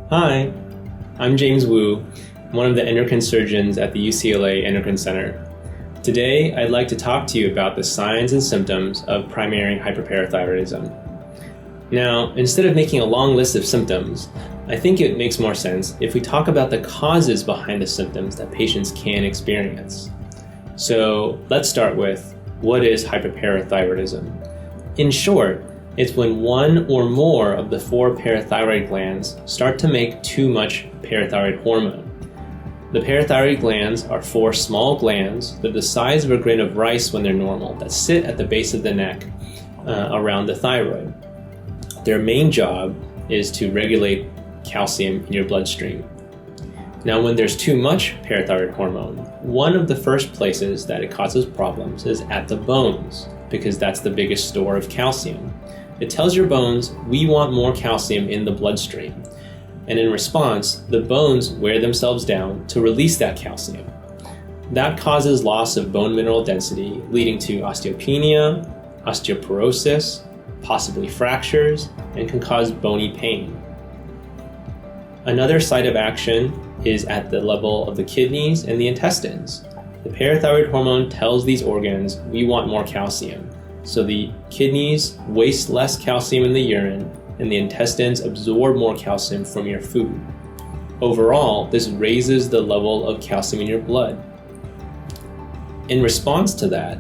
Hi, I'm James Wu, one of the endocrine surgeons at the UCLA Endocrine Center. Today, I'd like to talk to you about the signs and symptoms of primary hyperparathyroidism. Now, instead of making a long list of symptoms, I think it makes more sense if we talk about the causes behind the symptoms that patients can experience. So let's start with, what is hyperparathyroidism? In short, it's when one or more of the 4 parathyroid glands start to make too much parathyroid hormone. The parathyroid glands are 4 small glands. They're the size of a grain of rice when they're normal, that sit at the base of the neck around the thyroid. Their main job is to regulate calcium in your bloodstream. Now, when there's too much parathyroid hormone, one of the first places that it causes problems is at the bones, because that's the biggest store of calcium. It tells your bones, we want more calcium in the bloodstream. And in response, the bones wear themselves down to release that calcium. That causes loss of bone mineral density, leading to osteopenia, osteoporosis, possibly fractures, and can cause bony pain. Another site of action is at the level of the kidneys and the intestines. The parathyroid hormone tells these organs, we want more calcium. So the kidneys waste less calcium in the urine, and the intestines absorb more calcium from your food. Overall, this raises the level of calcium in your blood. In response to that,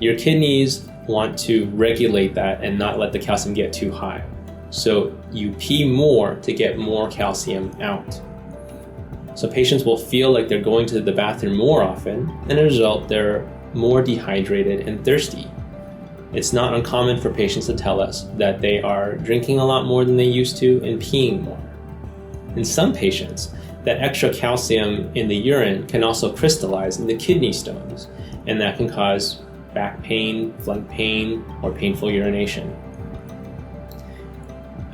your kidneys want to regulate that and not let the calcium get too high. So you pee more to get more calcium out. So patients will feel like they're going to the bathroom more often, and as a result, they're more dehydrated and thirsty. It's not uncommon for patients to tell us that they are drinking a lot more than they used to and peeing more. In some patients, that extra calcium in the urine can also crystallize in the kidney stones, and that can cause back pain, flank pain, or painful urination.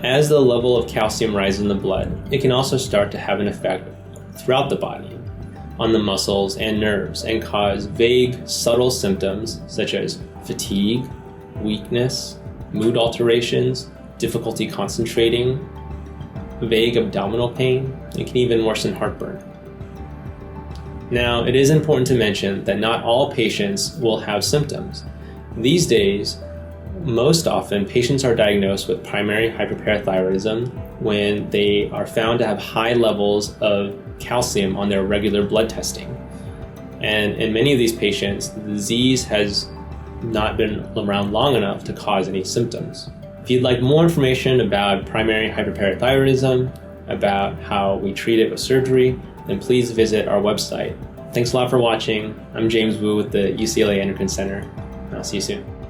As the level of calcium rises in the blood, it can also start to have an effect throughout the body on the muscles and nerves and cause vague, subtle symptoms such as fatigue, weakness, mood alterations, difficulty concentrating, vague abdominal pain, and can even worsen heartburn. Now, it is important to mention that not all patients will have symptoms. These days, most often, patients are diagnosed with primary hyperparathyroidism when they are found to have high levels of calcium on their regular blood testing. And in many of these patients, the disease has not been around long enough to cause any symptoms. If you'd like more information about primary hyperparathyroidism, about how we treat it with surgery, then please visit our website. Thanks a lot for watching. I'm James Wu with the UCLA Endocrine Center. I'll see you soon.